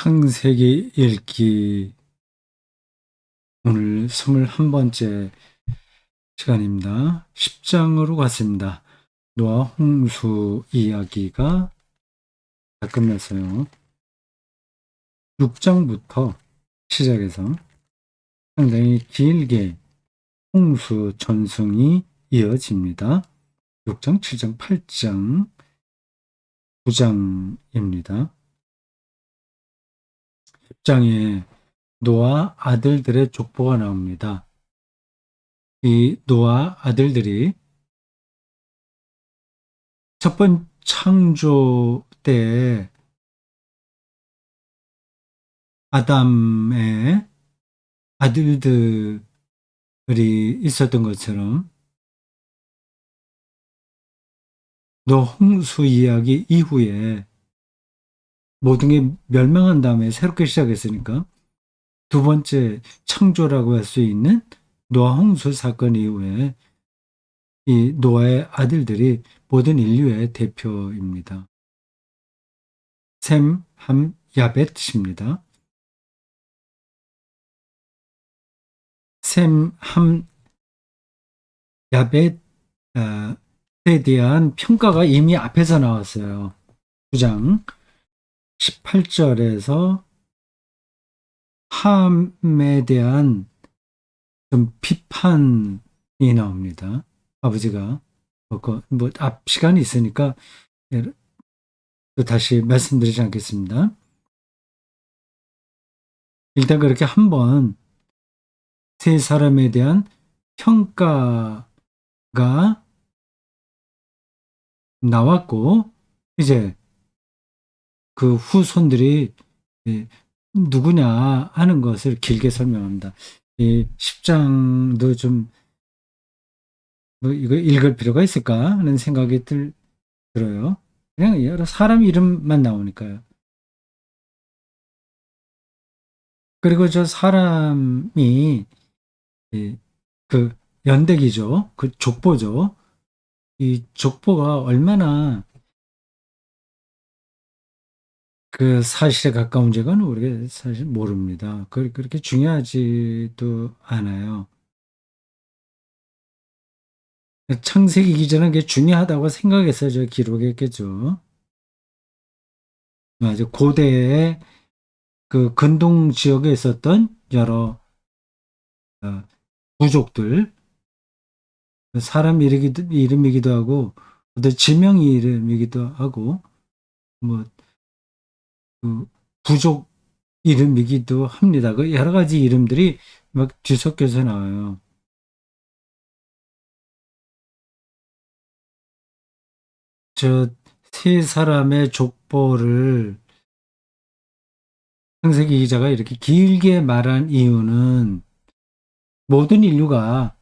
창세기 읽기 오늘 21번째 시간입니다. 10장으로 갔습니다. 노아 홍수 이야기가 다 끝났어요. 6장부터 시작해서 상당히 길게 홍수 전승이 이어집니다. 6장, 7장, 8장, 9장입니다. 10장에 노아 아들들의 족보가 나옵니다. 이 노아 아들들이 첫 번 창조 때 아담의 아들들이 있었던 것처럼 노아 홍수 이야기 이후에 모든 게 멸망한 다음에 새롭게 시작했으니까 두 번째 창조라고 할 수 있는 노아 홍수 사건 이후에 이 노아의 아들들이 모든 인류의 대표입니다. 셈, 함, 야벳입니다. 셈, 함, 야벳에 대한 평가가 이미 앞에서 나왔어요. 9장 18절에서 함에 대한 좀 비판이 나옵니다. 아버지가 앞 시간이 있으니까 또 다시 말씀드리지 않겠습니다. 일단 그렇게 한번 세 사람에 대한 평가가 나왔고 이제 그 후손들이 누구냐 하는 것을 길게 설명합니다. 이 10장도 좀 이거 읽을 필요가 있을까 하는 생각이 들어요. 그냥 여러 사람 이름만 나오니까요. 그리고 저 사람이 그 연대기죠. 그 족보죠. 이 족보가 얼마나 그 사실에 가까운지는 우리가 사실 모릅니다. 그렇게 중요하지도 않아요. 창세기 기자는 그게 중요하다고 생각해서 저 기록했겠죠. 맞아. 고대의 그 근동 지역에 있었던 여러 부족들, 사람 이름이기도 하고, 어떤 지명 이름이기도 하고, 뭐, 그 부족 이름이기도 합니다. 그 여러 가지 이름들이 막 뒤섞여서 나와요. 저 세 사람의 족보를 창세기 기자가 이렇게 길게 말한 이유는 모든 인류가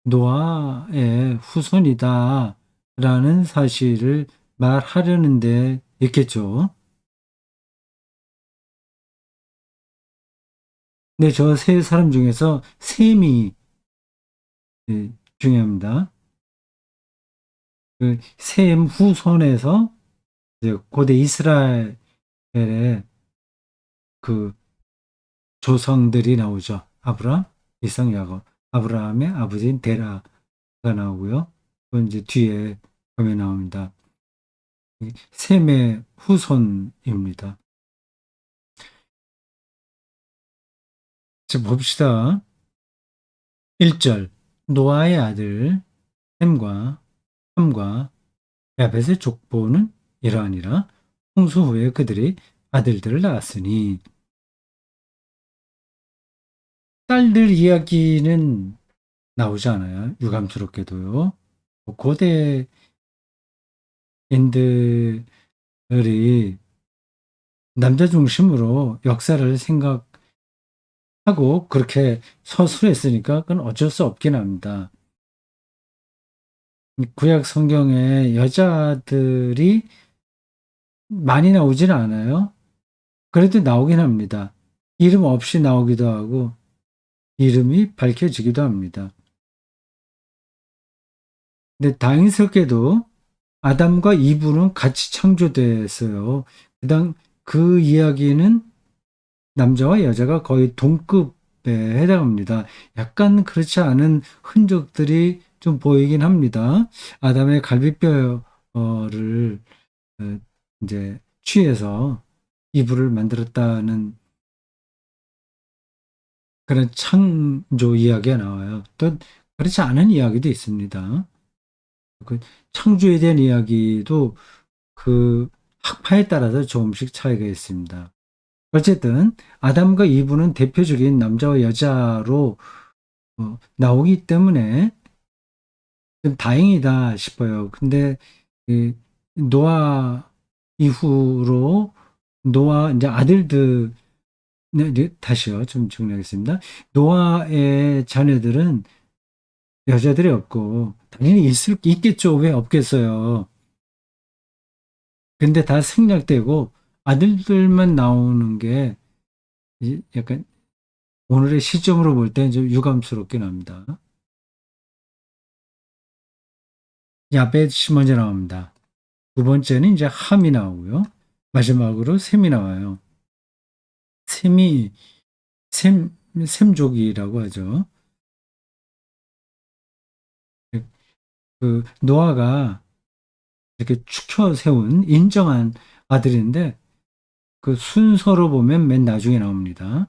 노아의 후손이다 라는 사실을 말하려는 데 있겠죠. 근데 저 세 사람 중에서 셈이 중요합니다. 그 셈 후손에서 이제 고대 이스라엘의 그 조상들이 나오죠. 아브라함, 이삭, 야곱. 아브라함의 아버지인 데라가 나오고요. 그건 이제 뒤에 보면 나옵니다. 셈의 후손입니다. 자, 봅시다. 1절 노아의 아들 셈과 함과 야벳의 족보는 이러하니라. 홍수 후에 그들이 아들들을 낳았으니 딸들 이야기는 나오지 않아요. 유감스럽게도요. 고대인들이 남자 중심으로 역사를 생각하고 그렇게 서술했으니까 그건 어쩔 수 없긴 합니다. 구약 성경에 여자들이 많이 나오지는 않아요. 그래도 나오긴 합니다. 이름 없이 나오기도 하고 이름이 밝혀지기도 합니다. 근데 다행스럽게도 아담과 이브는 같이 창조됐어요. 그 이야기는 남자와 여자가 거의 동급에 해당합니다. 약간 그렇지 않은 흔적들이 좀 보이긴 합니다. 아담의 갈비뼈를 어, 이제 취해서 이불을 만들었다는 그런 창조 이야기가 나와요. 또 그렇지 않은 이야기도 있습니다. 그 창조에 대한 이야기도 그 학파에 따라서 조금씩 차이가 있습니다. 어쨌든 아담과 이브는 대표적인 남자와 여자로 나오기 때문에 좀 다행이다 싶어요. 근데 이 노아 이후로 노아 이제 아들들 네, 다시요. 좀 정리하겠습니다. 노아의 자녀들은 여자들이 없고 당연히 있겠죠. 왜 없겠어요. 근데 다 생략되고 아들들만 나오는 게 약간 오늘의 시점으로 볼 때 좀 유감스럽긴 합니다. 야벳이 먼저 나옵니다. 두 번째는 이제 함이 나오고요. 마지막으로 셈이 나와요. 셈이 셈족이라고 하죠. 그 노아가 이렇게 축혀 세운 인정한 아들인데 그 순서로 보면 맨 나중에 나옵니다.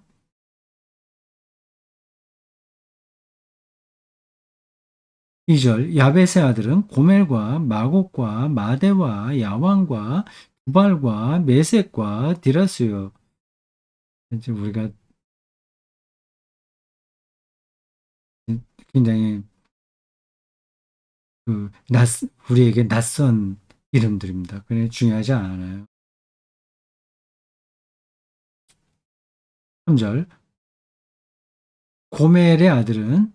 2절 야벳의 아들은 고멜과 마곡과 마대와 야왕과 두발과 메섹과 디라스요. 이제 우리가 굉장히 우리에게 낯선 이름들입니다. 그래 중요하지 않아요. 3절 고멜의 아들은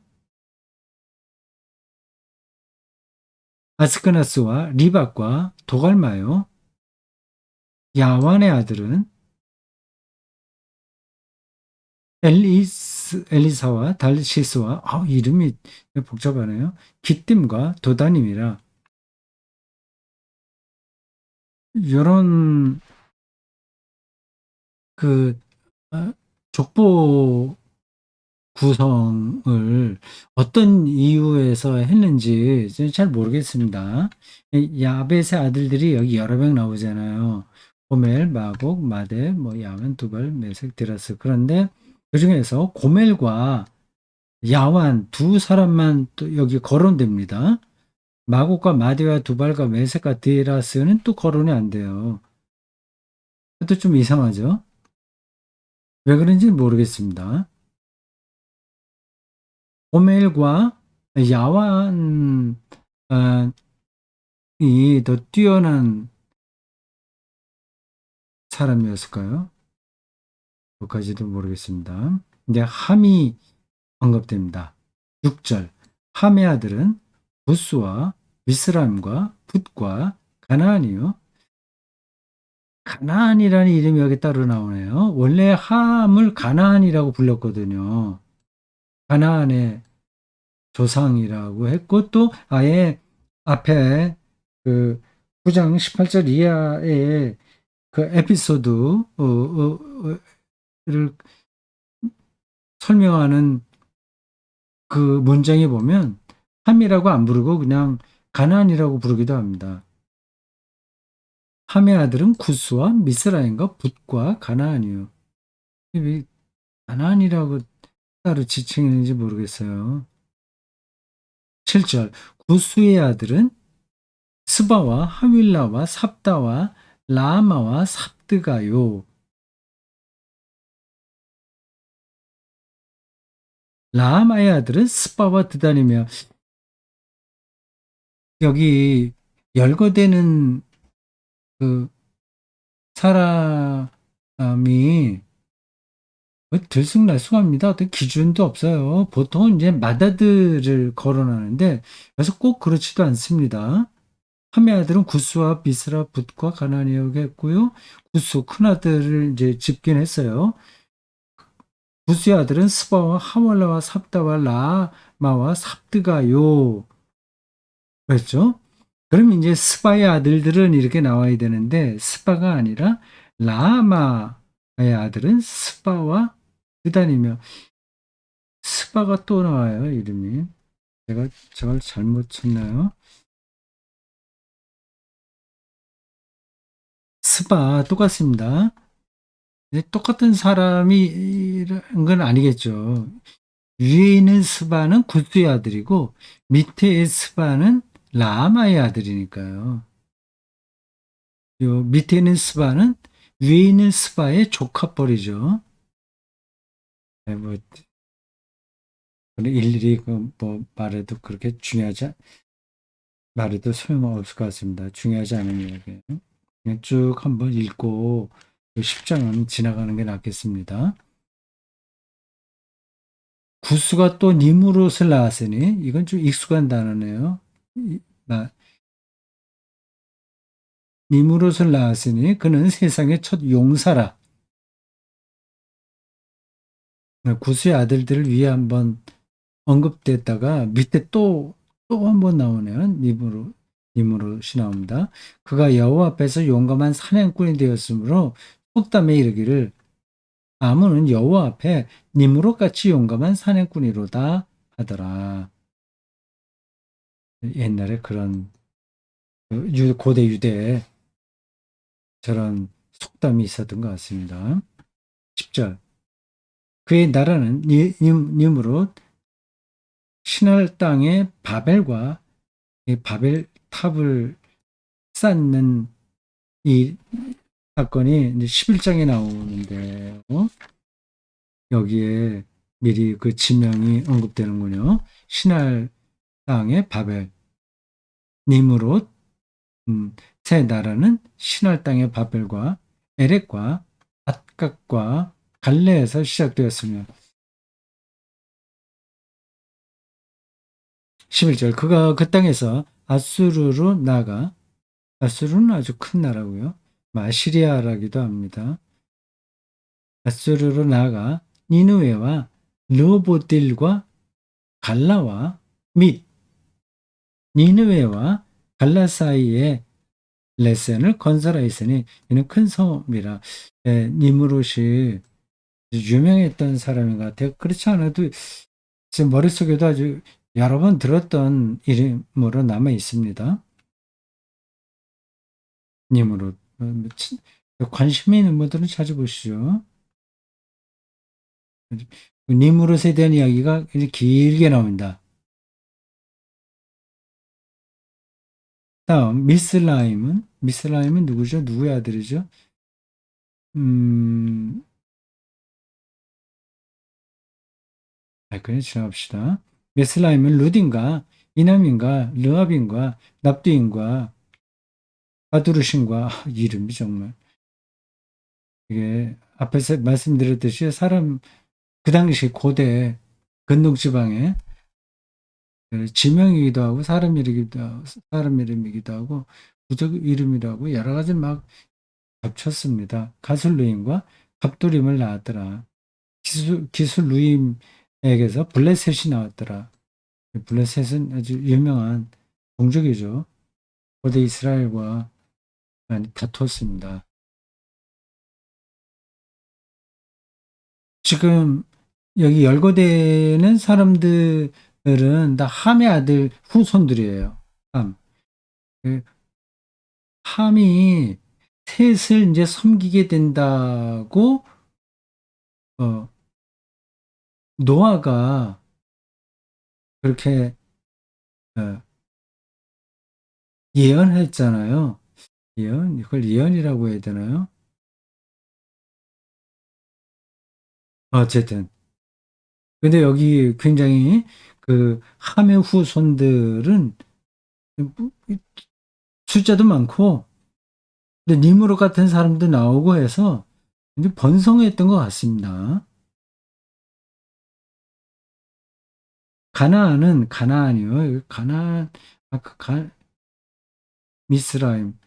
아스크나스와 리박과 도갈마요. 야완의 아들은 엘리사와 달시스와 이름이 복잡하네요. 기띔과 도다님이라 이런 그 족보 구성을 어떤 이유에서 했는지 잘 모르겠습니다. 야벳의 아들들이 여기 여러 명 나오잖아요. 고멜, 마곡, 마대, 뭐 야완, 두발, 메색, 디라스. 그런데 그 중에서 고멜과 야완 두 사람만 또 여기 거론됩니다. 마곡과 마대와 두발과 메색과 디라스는 또 거론이 안 돼요. 그것도 좀 이상하죠? 왜 그런지 모르겠습니다. 고멜과 야완 더 뛰어난 사람이었을까요? 그까지도 모르겠습니다. 이제 함이 언급됩니다. 6절 함의 아들은 부스와 미스라임과 붓과 가나안이요. 가나안이라는 이름이 여기 따로 나오네요. 원래 함을 가나안이라고 불렀거든요. 가나안의 조상이라고 했고 또 아예 앞에 그 9장 18절 이하의 그 에피소드를 설명하는 그 문장에 보면 함이라고 안 부르고 그냥 가나안이라고 부르기도 합니다. 함의 아들은 구스와 미스라임과 붓과 가나안이요. 왜 가나안이라고 따로 지칭했는지 모르겠어요. 7절 구스의 아들은 스바와 하윌라와 삽다와 라마와 삽드가요. 라마의 아들은 스바와 드단이며 여기 열거되는 그 사람이 들쑥날쑥합니다. 어떤 기준도 없어요. 보통은 이제 맏아들을 거론하는데 그래서 꼭 그렇지도 않습니다. 함의 아들은 구스와 비스라 붓과 가나니아고 했고요. 구스 큰아들을 이제 집긴 했어요. 구스의 아들은 스바와 하월라와 삽다와 라마와 삽드가요. 그랬죠? 그럼 이제 스바의 아들들은 이렇게 나와야 되는데 스바가 아니라 라마의 아들은 스바와 드단이며, 스바가 또 나와요, 이름이. 제가 저걸 잘못 쳤나요? 스바 똑같습니다. 똑같은 사람이란 건 아니겠죠. 위에 있는 스바는 굿수의 아들이고 밑에 스바는 라마의 아들이니까요. 요 밑에 있는 스바는 위에 있는 스바의 조카뻘이죠. 네, 뭐 일일이 뭐 말해도 그렇게 말해도 소용없을 것 같습니다. 중요하지 않은 이야기예요. 그냥 쭉 한번 읽고 10장은 지나가는 게 낫겠습니다. 구스가 또 니무롯을 낳았으니 이건 좀 익숙한 단어네요. 니무롯을 낳았으니 그는 세상의 첫 용사라. 구스의 아들들을 위해 한번 언급됐다가 밑에 또 한 번 나오네요. 니무롯이 나옵니다. 그가 여호와 앞에서 용감한 사냥꾼이 되었으므로 속담에 이르기를 아문은 여호와 앞에 니무롯같이 용감한 사냥꾼이로다 하더라. 옛날에 그런 고대 유대에 저런 속담이 있었던 것 같습니다. 10절 그의 나라는 니므롯 신할 땅의 바벨과 이 바벨 탑을 쌓는 이 사건이 이제 11장에 나오는데요. 여기에 미리 그 지명이 언급되는군요. 신할 땅의 바벨, 니므롯, 세 나라는 신할 땅의 바벨과 에렉과 앗갓과 갈레에서 시작되었으며 11절 그가 그 땅에서 아수르로 나가 아수르는 아주 큰 나라고요. 아시리아라기도 합니다. 아수르로 나가 니누웨와 르호보딜과 갈라와 및 니느웨와 갈라 사이에 레센을 건설하였으니 이는 큰 섬이라. 니무롯이 유명했던 사람인 것 같아요. 그렇지 않아도 지금 머릿속에도 아주 여러 번 들었던 이름으로 남아 있습니다. 니무롯. 관심 있는 분들은 찾아보시죠. 니무롯에 대한 이야기가 길게 나옵니다. 다음 미스라임은 누구죠? 누구의 아들이죠? 그냥 지나갑시다. 미스라임은 루딘과 이남인과 르압인과 납두인과 바두르신과 이름이 정말 이게 앞에서 말씀드렸듯이 사람 그 당시 고대 근동 지방에 지명이기도 하고 사람 이름이기도 하고 부족 이름이라고 여러 가지 막 겹쳤습니다. 가술루임과 갑두림을 낳았더라. 기술루임에게서 블레셋이 나왔더라. 블레셋은 아주 유명한 종족이죠. 고대 이스라엘과 많이 다퉜습니다. 지금 여기 열거되는 사람들은 다 함의 아들 후손들이에요. 함. 그 함이 셋을 이제 섬기게 된다고 노아가 그렇게 어, 예언했잖아요. 이걸 예언이라고 해야 되나요? 어쨌든. 근데 여기 굉장히 그 함의 후손들은 숫자도 많고, 근데 니무롯 같은 사람도 나오고 해서 이제 번성했던 것 같습니다. 가나안이요. 미스라임.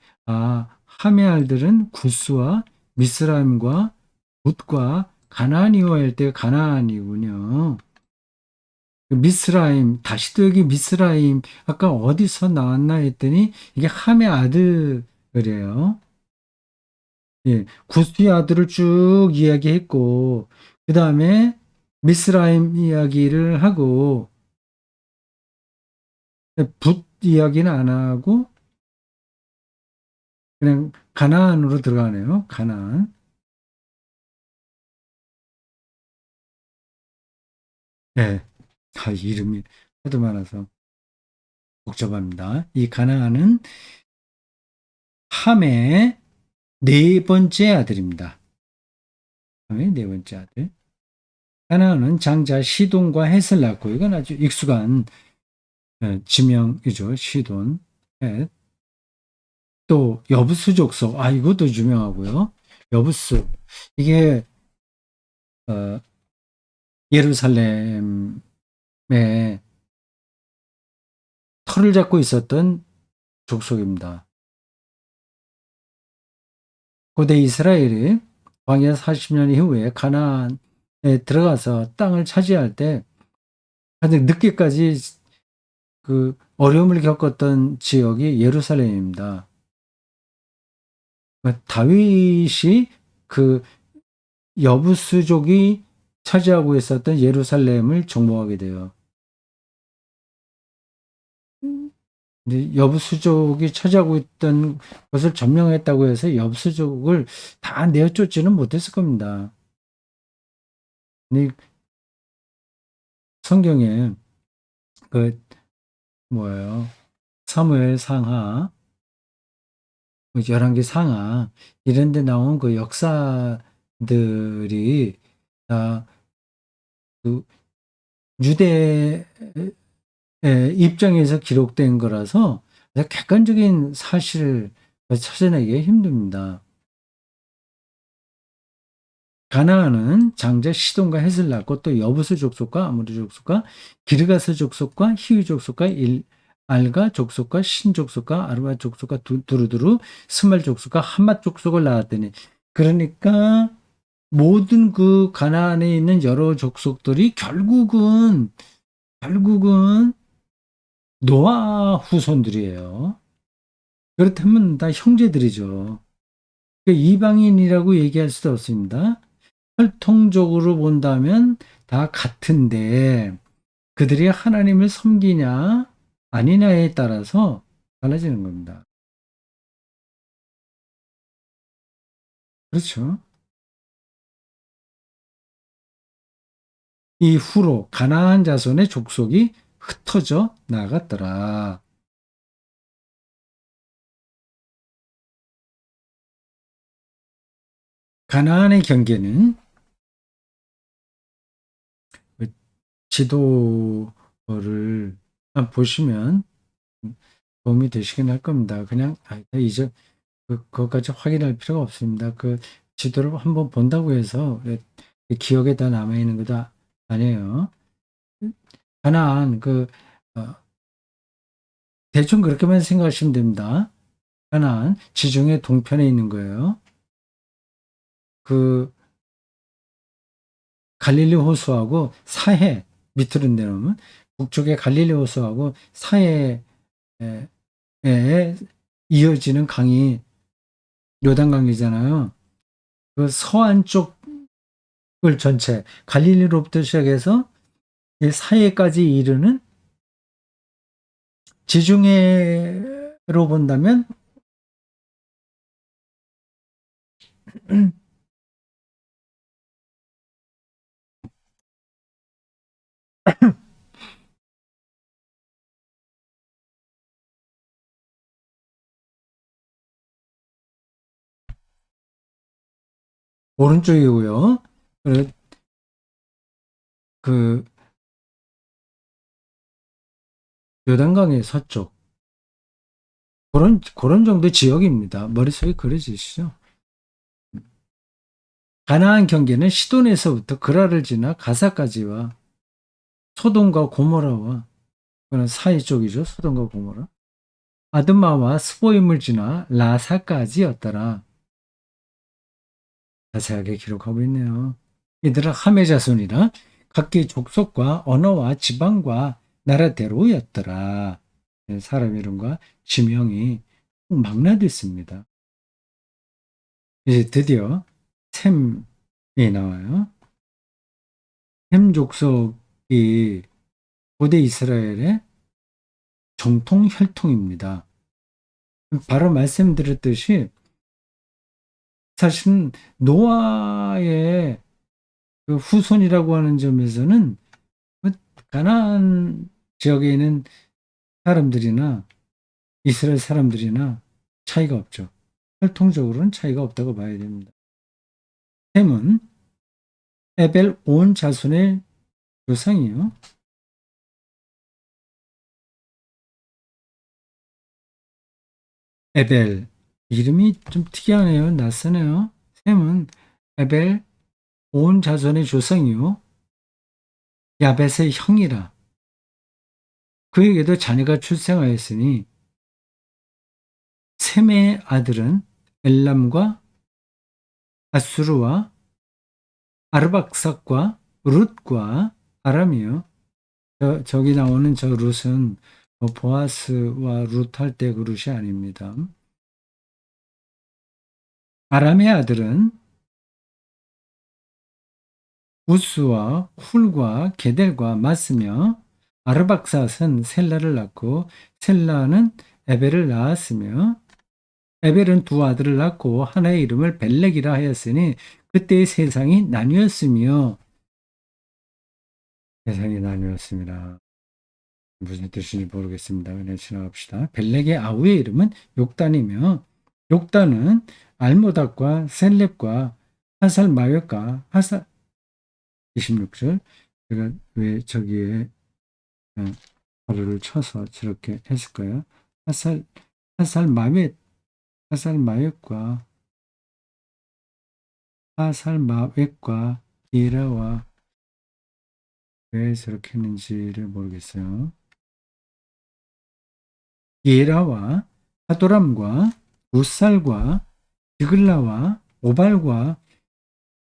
함의 알들은 구스와 미스라임과 굿과 가나안이어 할 때 가나안이군요. 미스라임, 다시 또 여기 미스라임, 아까 어디서 나왔나 했더니 이게 함의 아들이에요. 예, 구스의 아들을 쭉 이야기했고, 그 다음에 미스라임 이야기를 하고, 붓 이야기는 안 하고, 그냥 가나안으로 들어가네요. 가나안. 예. 이름이 하도 많아서 복잡합니다. 이 가나안은 함의 네 번째 아들입니다. 함의 네 번째 아들. 가나안은 장자 시돈과 헷을 낳고, 이건 아주 익숙한 지명이죠. 시돈, 헷. 또 여부스 족속, 이것도 유명하고요. 여부스, 이게 어, 예루살렘에 터를 잡고 있었던 족속입니다. 고대 이스라엘이 광야 40년 이후에 가나안에 들어가서 땅을 차지할 때 가장 늦게까지 그 어려움을 겪었던 지역이 예루살렘입니다. 다윗이 그 여부스족이 차지하고 있었던 예루살렘을 정복하게 돼요. 근데 여부수족이 차지하고 있던 것을 점령했다고 해서 여부수족을 다 내어쫓지는 못했을 겁니다. 근데 성경에 그 뭐예요? 사무엘 상하, 열왕기 상하 이런 데 나온 그 역사들이 다 그 유대 입장에서 기록된 거라서 객관적인 사실을 찾아내기 힘듭니다. 가나안은 장자 시돈과 헷을 낳고 또 여부스 족속과 아모리 족속과 기르가스 족속과 히위 족속과 알가 족속과 신 족속과 아르바 족속과 두루두루 스말 족속과 함맛 족속을 낳았더니, 그러니까 모든 그 가나안에 있는 여러 족속들이 결국은 노아 후손들이에요. 그렇다면 다 형제들이죠. 이방인이라고 얘기할 수도 없습니다. 혈통적으로 본다면 다 같은데 그들이 하나님을 섬기냐 아니냐에 따라서 달라지는 겁니다. 그렇죠. 이후로 가나안 자손의 족속이 흩어져 나갔더라. 가나안의 경계는 지도를 보시면 도움이 되시긴 할 겁니다. 그냥 이제 그것까지 확인할 필요가 없습니다. 그 지도를 한번 본다고 해서 기억에 다 남아 있는 것도 아니에요. 가나안 어, 대충 그렇게만 생각하시면 됩니다. 가나안 지중해 동편에 있는 거예요. 그 갈릴리 호수하고 사해 밑으로 내려오면 북쪽에 갈릴리 호수하고 사해에 이어지는 강이 요단강이잖아요. 그 서안 쪽을 전체 갈릴리로부터 시작해서 사해까지 이르는, 지중해로 본다면 오른쪽이고요. 그 요단강의 서쪽, 그런 정도 지역입니다. 머릿속에 그려지시죠? 가나안 경계는 시돈에서부터 그라를 지나 가사까지와 소돔과 고모라와, 그는 사이 쪽이죠. 소돔과 고모라. 아드마와 스보임을 지나 라사까지였더라. 자세하게 기록하고 있네요. 이들은 함의 자손이라 각기 족속과 언어와 지방과 나라대로였더라. 사람 이름과 지명이 망라됐습니다. 이제 드디어 셈이 나와요. 셈 족속이 고대 이스라엘의 정통 혈통입니다. 바로 말씀드렸듯이 사실은 노아의 그 후손이라고 하는 점에서는 가나안 지역에 있는 사람들이나 이스라엘 사람들이나 차이가 없죠. 혈통적으로는 차이가 없다고 봐야 됩니다. 셈은 에벨 온 자손의 조상이요. 에벨 이름이 좀 특이하네요. 낯서네요. 셈은 에벨 온 자손의 조상이요. 야벳의 형이라. 그에게도 자녀가 출생하였으니 셈의 아들은 엘람과 아수르와 아르박삭과 룻과 아람이요. 저기 나오는 저 룻은 보아스와 룻 할 때 그 룻이 아닙니다. 아람의 아들은 우스와 훌과 게델과 맞으며 아르박삿은 셀라를 낳고 셀라는 에벨을 낳았으며 에벨은 두 아들을 낳고 하나의 이름을 벨렉이라 하였으니 그때의 세상이 나뉘었으며 세상이 나뉘었습니다. 무슨 뜻인지 모르겠습니다. 그냥 지나갑시다. 벨렉의 아우의 이름은 욕단이며 욕단은 알모닥과 셀렙과 하살 마역과 하살 26절 제가 왜 저기에 가루를 쳐서 저렇게 했을까요? 하살 마웻 하살 마역과 하살 마웻과 이라와 왜 저렇게 했는지를 모르겠어요. 예라와 하도람과 우살과 디글라와 오발과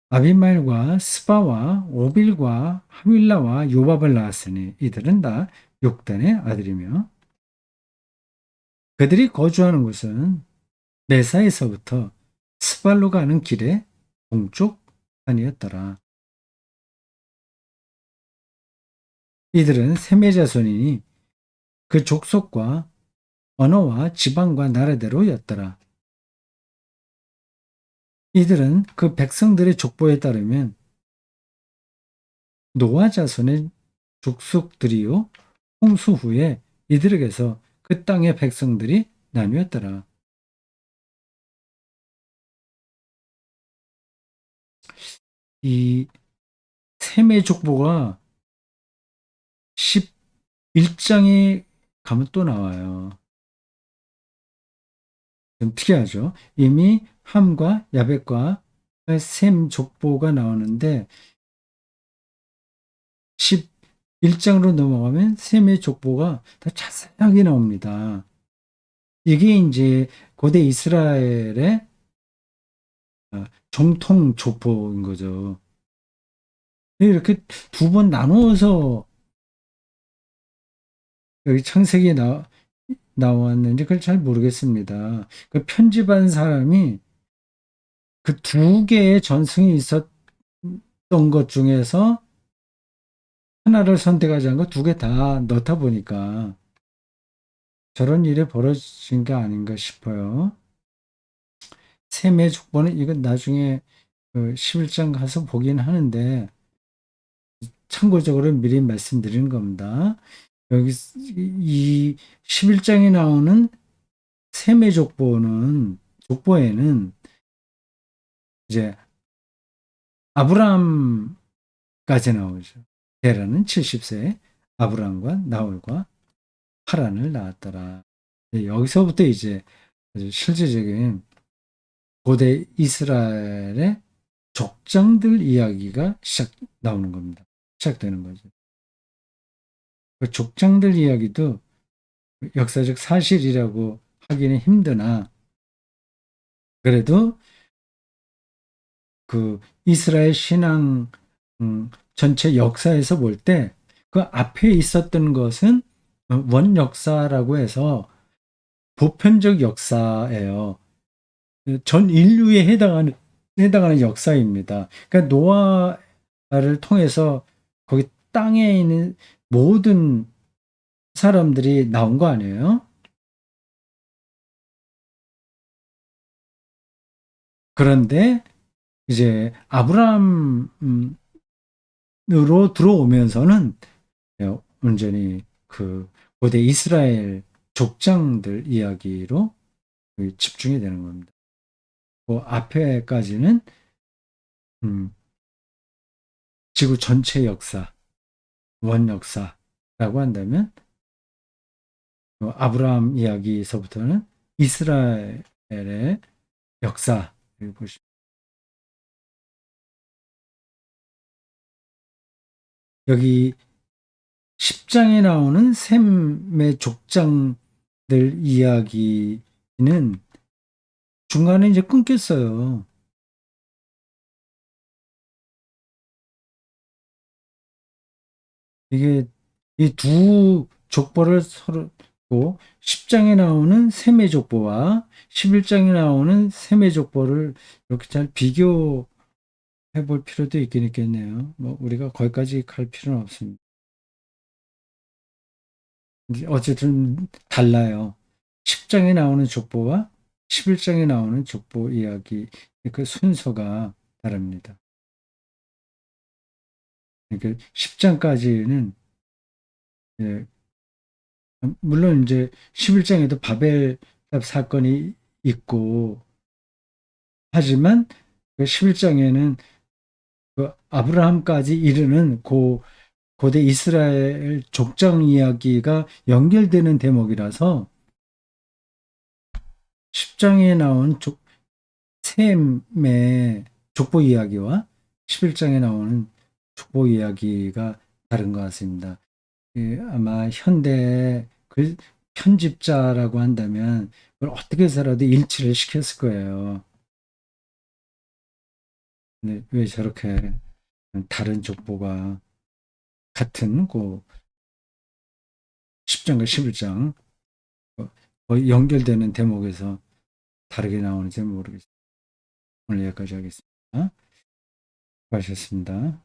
아비말과 스바와 오빌과 하윌라와 요밥을 낳았으니 이들은 다 욕단의 아들이며 그들이 거주하는 곳은 메사에서부터 스발로 가는 길의 동쪽 산이었더라. 이들은 셈의 자손이니 그 족속과 언어와 지방과 나라대로였더라. 이들은 그 백성들의 족보에 따르면 노아 자손의 족속들이요 홍수 후에 이들에게서 그 땅의 백성들이 나뉘었더라. 이 셈의 족보가 11장에 가면 또 나와요. 좀 특이하죠. 이미 함과 야벳과 셈 족보가 나오는데 11장으로 넘어가면 셈의 족보가 더 자세하게 나옵니다. 이게 이제 고대 이스라엘의 정통 족보인 거죠. 이렇게 두 번 나누어서 여기 창세기에 나왔는지 그걸 잘 모르겠습니다. 그 편집한 사람이 그 두 개의 전승이 있었던 것 중에서 하나를 선택하지 않고 두 개 다 넣다 보니까 저런 일이 벌어진 게 아닌가 싶어요. 셈의 족보는 이건 나중에 11장 가서 보긴 하는데 참고적으로 미리 말씀드리는 겁니다. 여기 이 11장에 나오는 셈의 족보에는 이제 아브라함까지 나오죠. 데라는 70세 아브라함과 나홀과 하란을 낳았더라. 여기서부터 이제 아주 실제적인 고대 이스라엘의 족장들 이야기가 나오는 겁니다. 시작되는 거죠. 그 족장들 이야기도 역사적 사실이라고 하기는 힘드나 그래도 그 이스라엘 신앙 전체 역사에서 볼 때 그 앞에 있었던 것은 원 역사라고 해서 보편적 역사예요. 전 인류에 해당하는 역사입니다. 그러니까 노아를 통해서 거기 땅에 있는 모든 사람들이 나온 거 아니에요? 그런데 이제 아브라함으로 들어오면서는 온전히 그 고대 이스라엘 족장들 이야기로 집중이 되는 겁니다. 그 앞에까지는 음, 지구 전체 역사, 원 역사라고 한다면 아브라함 이야기에서부터는 이스라엘의 역사를 보시. 여기 10장에 나오는 셈의 족장들 이야기는 중간에 이제 끊겼어요. 이게 이 두 족보를 서로 10장에 나오는 셈의 족보와 11장에 나오는 셈의 족보를 이렇게 잘 비교해 볼 필요도 있긴 있겠네요. 뭐 우리가 거기까지 갈 필요는 없습니다. 어쨌든 달라요. 10장에 나오는 족보와 11장에 나오는 족보 이야기 그 순서가 다릅니다. 그러니까 10장까지는 물론 이제 11장에도 바벨탑 사건이 있고 하지만 그 11장에는 그 아브라함까지 이르는 고대 이스라엘 족장 이야기가 연결되는 대목이라서 10장에 나온 셈의 족보 이야기와 11장에 나오는 족보 이야기가 다른 것 같습니다. 아마 현대 그 편집자라고 한다면 그걸 어떻게 해서라도 일치를 시켰을 거예요. 근데 왜 저렇게 다른 족보가 같은 그 10장과 11장 거의 연결되는 대목에서 다르게 나오는지 모르겠습니다. 오늘 여기까지 하겠습니다. 수고하셨습니다.